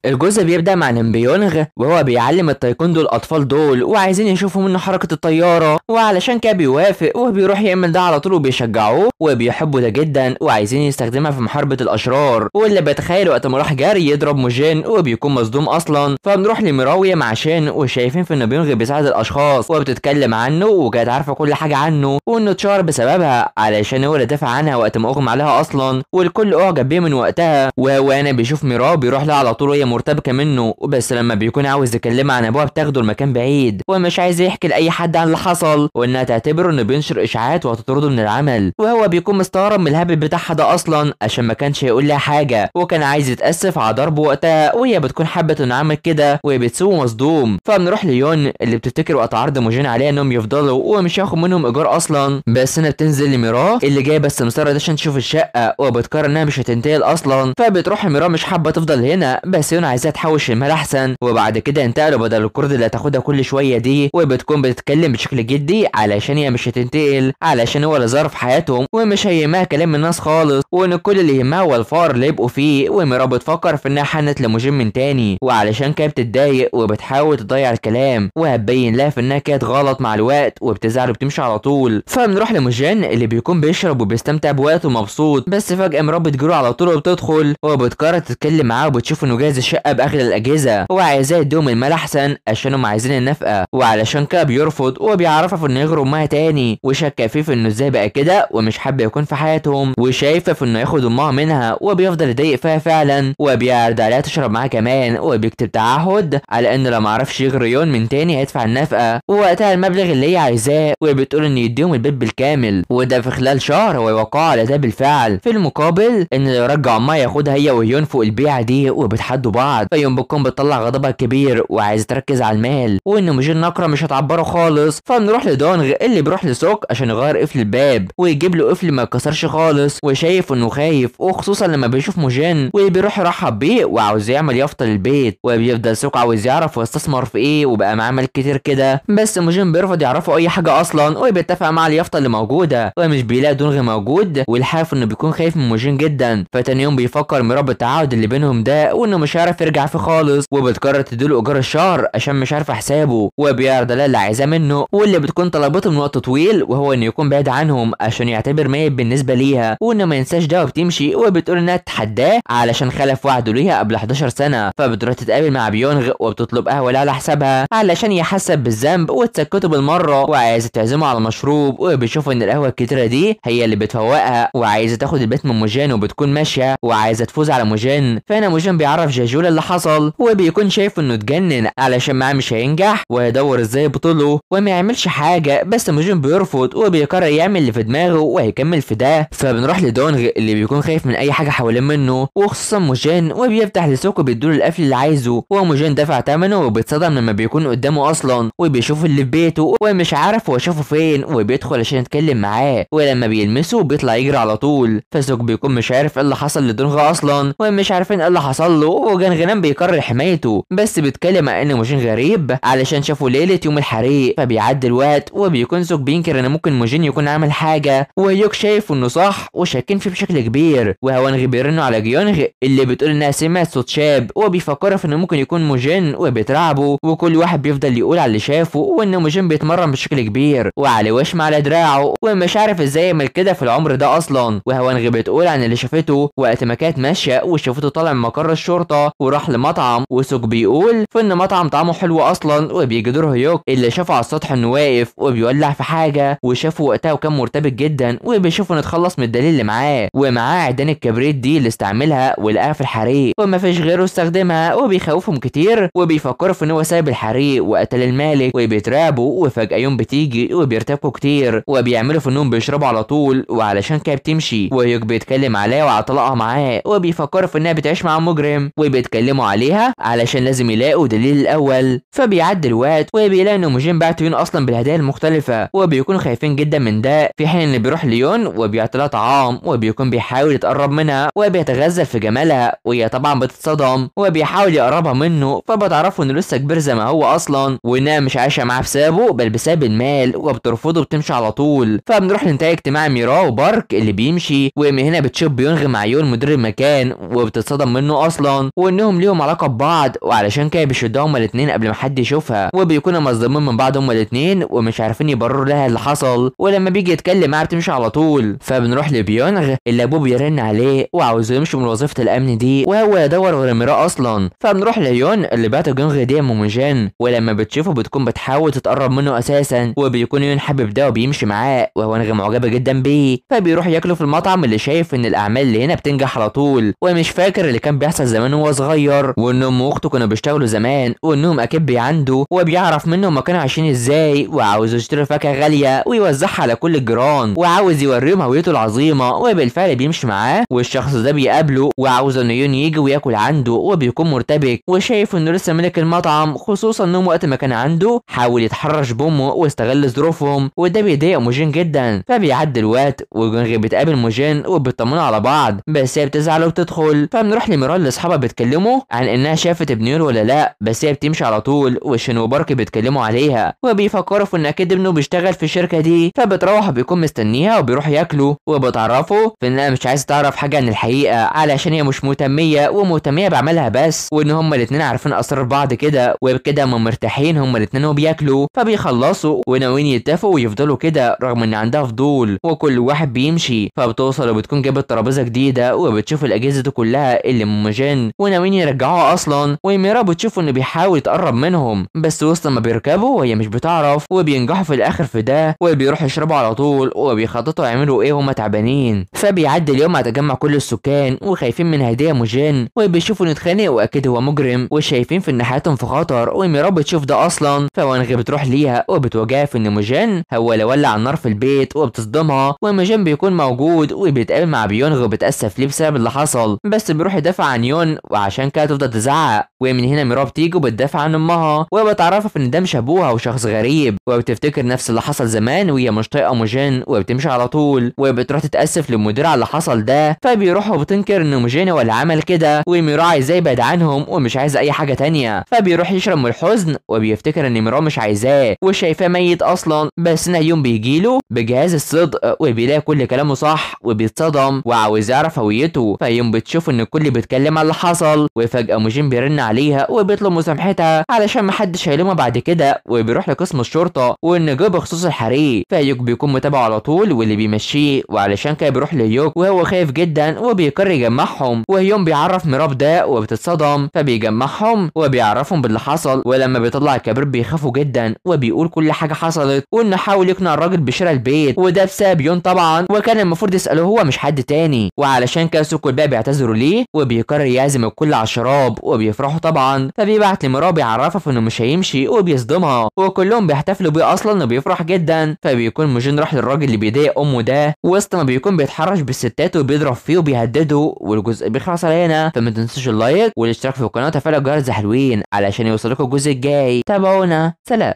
الجزء بيبدأ مع نمبيونغ وهو بيعلم التايكوندو الأطفال دول وعايزين يشوفوا منه حركة الطيارة، وعلشان كده بيوافق وبيروح يعمل ده على طول وبيشجعوه وبيحبوا ده جدا وعايزين يستخدمها في محاربة الأشرار. واللي بيتخيل وقت ما راح جري يضرب موجين وبيكون مصدوم أصلا. فبنروح لمراوية مع شين وشايفين في نمبيونغ بيساعد الأشخاص وبتتكلم عنه وكانت عارفة كل حاجة عنه وإنه اتشهر بسببها علشان هو اللي دافع عنها وقت ما أغمى عليها أصلا، والكل أعجب بيه من وقتها. وهو أنا بيشوف ميراو بيروح لها على طول وهي مرتبكة منه، وبس لما بيكون عاوز يكلمها عن ابوها بتاخده لمكان بعيد ومش عايز يحكي لاي حد عن اللي حصل، وانها تعتبره انه بينشر اشاعات وهتطرده من العمل. وهو بيكون مستغرب من الهبل بتاعها ده اصلا عشان ما كانش هيقول لها حاجه وكان عايز يتاسف على ضربه وقتها، وهي بتكون حبت انه عمل كده وهي بتسوق مصدوم. فبنروح ليون اللي بتفتكر وقت عرض موجين عليها انهم يفضلوا ومش هياخد منهم ايجار اصلا، بس هنا بتنزل لميراه اللي جايه بس السمساره ده عشان تشوف الشقه وبتقرر انها مش هتنتقل اصلا. فبتروح ميراه مش حابه تفضل هنا، بس يون عايزاها تحوش المال احسن. وبعد كده انتقلوا بدل القرض اللي هتاخدها كل شويه دي، وبتكون بتتكلم بشكل جدي علشان هي مش هتنتقل علشان هو اللي ظرف حياتهم ومش هيهمها كلام الناس خالص، وان كل اللي يهمها هو الفار اللي يبقوا فيه. وميرا بتفكر في انها حنت لموجين من تاني وعلشان كده بتتضايق وبتحاول تضيع الكلام وهتبين لها في انها كانت غلط مع الوقت وبتزعل وبتمشي على طول. فبنروح لموجين اللي بيكون بيشرب وبيستمتع بوقته ومبسوط، بس فجاه ميرا بتجري على طول وبتدخل وبتقرر تتكلم معاه وبتشوف انه جاهز الشقه باغلى الاجهزه وعايزاه يديهم المال احسن عشانهم عايزين النفقه، وعلشان كده بيرفض وبيعرفها في انه يغروا امها تاني وشك فيه في انه ازاي بقى كده ومش حابب يكون في حياتهم، وشايفه في انه ياخد امها منها وبيفضل يضايق فيها فعلا وبيعرض عليها تشرب معاه كمان وبيكتب تعهد على انه لو ما عرفش يغري يون من تاني هيدفع النفقه ووقتها المبلغ اللي هي عايزاه، وبتقول ان يديهم البيت بالكامل وده في خلال شهر هو يوقعوا على ده بالفعل، في المقابل ان لو رجع امها ياخدها هي ويون فوق البيعه دي وبتحدوا بعض. فيون بتكون بتطلع غضبها الكبير وعايز تركز على المال وان موجين نقره مش هتعبره خالص. فبنروح لدونغ اللي بيروح لسوك عشان يغير قفل الباب ويجيب له قفل ما اتكسرش خالص، وشايف انه خايف وخصوصا لما بيشوف موجين وبيروح يرحب بيه وعاوز يعمل يافطه للبيت، وبيفضل سوك عاوز يعرف هو استثمر في ايه وبقى معاه مال كتير كده، بس موجين بيرفض يعرفوا اي حاجه اصلا وبيتفق مع اليافطه اللي موجوده ومش بيلاقي دونغ موجود والحاف انه بيكون خايف من موجين جدا. فتاني يوم بيفكر ميرا بالتعاقد اللي بينهم ده وانه مش هيعرف يرجع فيه خالص، وبتقرر تديله ايجار الشهر عشان مش عارفه حسابه وبيعرض لها اللي عايزاه منه واللي بتكون طلبته من وقت طويل وهو انه يكون بعيد عنهم عشان يعتبر ميت بالنسبه ليها وانه ما ينساش ده وبتمشي، وبتقول انها تتحداه علشان خلف وعده ليها قبل 11 سنه. فبتروح تتقابل مع بيونغ وبتطلب قهوه على حسابها علشان يحسب بالذنب وتسكته بالمره وعايزه تعزمه على مشروب، وبيشوف ان القهوه الكتيره دي هي اللي بتفوقها وعايزه تاخد البيت من موجين وبتكون ماشيه وعايزه تفوز على موجين. فهنا موجين بيعرف جاجول اللي حصل وبيكون شايف انه اتجنن علشان معاه مش هينجح وهيدور ازاي يبطله وما يعملش حاجه، بس موجين بيرفض وبيقرر يعمل اللي في دماغه وهيكمل في ده. فبنروح لدونغ اللي بيكون خايف من اي حاجه حوالين منه وخصوصا موجين وبيفتح لسوكو بيديله القفل اللي عايزه، وموجين دفع ثمنه وبيتصدم لما بيكون قدامه اصلا وبيشوف اللي في بيته ومش عارف هو شافه فين وبيدخل عشان يتكلم معاه، ولما بيلمسه بيطلع يجري على طول. فسوك بيكون مش عارف ايه اللي حصل لدونغ اصلا ومش عارفين ايه اللي حصل له، وجنغنام بيقرر حمايته بس بيتكلم عن ان موجين غريب علشان شافه ليله يوم الحريق. فبيعدي الوقت وبيكون سوك بينكر ان ممكن موجين يكون عامل حاجه وهيوك شايف انه صح وشاكين فيه بشكل كبير، وهوانغ بيرنوا على جيونغ اللي بتقول انها سمعت صوت شاب وبيفكروا في انه ممكن يكون موجين وبيترعبوا، وكل واحد بيفضل يقول على اللي شافه وان موجين بيتمرن بشكل كبير وعلى وشم على دراعه ومش عارف ازاي يعمل كده في العمر ده اصلا. وهوانغ بتقول عن اللي شافته وقت ما كانت ماشيه وشافته طالع من مقر الشرطه وراح لمطعم، وسوك بيقول في ان مطعم طعمه حلو اصلا، وبيجي دور هيوك اللي شافه على السطح انه واقف وبيولع في حاجه وشافه وقتها وكان مرتبك جدا وبيشوف انه اتخلص من الدليل اللي معاه ومعاه عيدان الكبريت دي اللي استعملها ولقاها في الحريق وما فيش غيره استخدمها، وبيخوفهم كتير وبيفكروا في ان هو سايب الحريق وقتل المالك وبيترعبوا. وفجاه يوم بتيجي وبيرتبكوا كتير وبيعملوا في انهم بيشربوا على طول وعلشان كده بتمشي، وهيوك بيتكلم عليها وعلى طلاقها معاه وبيفكروا في انها بتعيش مع مجرم وبيتكلموا عليها علشان لازم يلاقوا دليل الاول. فبيعدي الوقت وبيلاقي ان موجين بعت يون اصلا بالهدايا المختلفه وبيكونوا خايفين جدا من ده، في حين ان بيروح ليون وبيعطي لها طعام وبيكون بيحاول يتقرب منها وبيتغزل في جمالها وهي طبعا بتتصدم وبيحاول يقربها منه، فبتعرفوا انه لسه كبير زي ما هو اصلا وانها مش عايشه معاه بسببه بل بسبب المال وبترفضه وبتمشي على طول. فبنروح ننتهي اجتماع ميرا وبارك اللي بيمشي، ومن هنا بتشوف بيونغ مع يون مدير المكان وبتتصدم منه اصلا وانه وانهم ليهم علاقه ببعض، وعلشان كده بيشدوا هما الاتنين قبل ما حد يشوفها، وبيكونوا مصدومين من بعض هما الاتنين ومش عارفين يبرروا لها اللي حصل. ولما بيجي يتكلم معاها بتمشي على طول. فبنروح لبيونغ اللي ابوه بيرن عليه وعاوزه يمشي من وظيفه الامن دي، وهو يدور ورا ميرا اصلا. فبنروح ليون اللي بعت جونغ دي موموجين، ولما بتشوفه بتكون بتحاول تتقرب منه اساسا، وبيكون يون حابب ده وبيمشي معاه، وهو نغ معجبه جدا بيه. فبيروح ياكله في المطعم اللي شايف ان الاعمال اللي هنا بتنجح على طول، ومش فاكر اللي كان بيحصل زمان وهو صغير، وان امه واخته كانوا بيشتغلوا زمان، وانهم اكيد بيعنده، وبيعرف منهم ما كانوا عايشين ازاي، وعاوز يشتري فاكهه غاليه ويوزعها على كل الجيران، وعاوز يوريهم هويته العظيمه. وبالفعل بيمشي معاه، والشخص ده بيقابله وعاوز ان يون يجي وياكل عنده، وبيكون مرتبك وشايف انه لسه ملك المطعم، خصوصا انه وقت ما كان عنده حاول يتحرش بامه واستغل ظروفهم، وده بيضايق موجين جدا. فبيعدي الوقت وجونغ بتقابل موجين وبيطمنوا على بعض، بس هي بتزعل وبتدخل. فبنروح لميرال اللي اصحابها بيتكلموا عن انها شافت ابن يون ولا لا، بس هي بتمشي على طول، وشين وبارك بيتكلموا عليها وبيفكروا في ان اكيد ابنه بيشتغل في الشركه دي. فبتروح بيكون مستنيها وبيروح ياكلوا، وبتعرفوا في انها مش عايزه تعرف حاجه عن الحقيقه علشان هي مش مهتميه ومهتميه بعملها بس، وان هما الاتنين عارفين اسرار بعض كده، وبكده هما مرتاحين هما الاتنين وبياكلوا. فبيخلصوا وناويين يتفقوا ويفضلوا كده رغم ان عندها فضول، وكل واحد بيمشي. فبتوصل وبتكون جابت ترابيزه جديده وبتشوف الاجهزه دي كلها اللي موموجين وناويين يرجعوها اصلا، وميرا بتشوف انه بيحاول يتقرب منهم، بس وسط ما بيركبوا وهي مش بتعرف، وبينجحوا في الاخر في ده، وبيروحوا يشربوا على طول، وبيخططوا يعملوا ايه هما تعبانين. فبيعدي اليوم على تجمع كل السكان وخايفين من هديه موجين، وبيشوفوا نتخانق واكيد هو مجرم، وشايفين في ان حياتهم في خطر، وميرا بتشوف ده اصلا. فوانغ بتروح ليها وبتواجهها في ان موجين هو اللي ولع النار في البيت، وبتصدمها. وموجين بيكون موجود وبيتقابل مع بيونغ وبتاسف ليه بسبب اللي حصل، بس بيروح يدافع عن يون، وعشان كده تفضل تزعق. ومن هنا ميرا بتيجي وبتدافع عن امها، وبتعرفها ان ده مش ابوها وشخص غريب، وبتفتكر نفس اللي حصل زمان وهي مش طايقه موجين، وبتمشي على طول، وبتروح تتاسف للمدير على اللي حصل ده. فبيروح وبتنكر ان موجين هو اللي عمل كده، وميرا عايزاه يبعد عنهم ومش عايزه اي حاجه تانية. فبيروح يشرب من الحزن وبيفتكر ان ميرا مش عايزاه وشايفاه ميت اصلا، بس نهيون بيجيله بجهاز الصدق وبيلاقي كل كلامه صح، وبيتصدم وعاوز يعرف هويته. فيوم بتشوف ان الكل بيتكلم على اللي حصل، وفجاه موجين بيرن عليها وبيطلب مسامحتها علشان محدش هيلومها بعد كده، وبيروح لقسم الشرطه وان جه بخصوص الحريق. فيوك بيكون متابعه على طول واللي بيمشيه، وعلشان كده بيروح ليوك وهو خايف جدا وبيقرر يجمعهم، وهيوم بيعرف ميراب ده وبتتصدم، فبيجمعهم وبيعرفهم باللي حصل. ولما بيطلع الكبير بيخافوا جدا، وبيقول كل حاجه حصلت، وانه حاول يقنع الراجل بشراء البيت، وده بسبب يون طبعا، وكان المفروض يساله هو مش حد تاني. وعلشان كده سوكو الباقي بيعتذروا ليه، وبيقرر يعزم الكل على الشراب، وبيفرحوا طبعا. فبيبعت لميراب يعرفها انه مش هيمشي، وبيصدمها، وكلهم بيحتفلوا بيه اصلا وبيفرح جدا. فبيكون موجين راح للراجل اللي بيضايق امه ده، وسط ما بيكون بيتحرش بالستات وبيضرب فيه وبيهدده. والجزء بيخلص على هنا، فما تنسوش اللايك والاشتراك في القناه وتفعيل الجرس حلوين علشان يوصلكوا الجزء الجاي. تابعونا، سلام.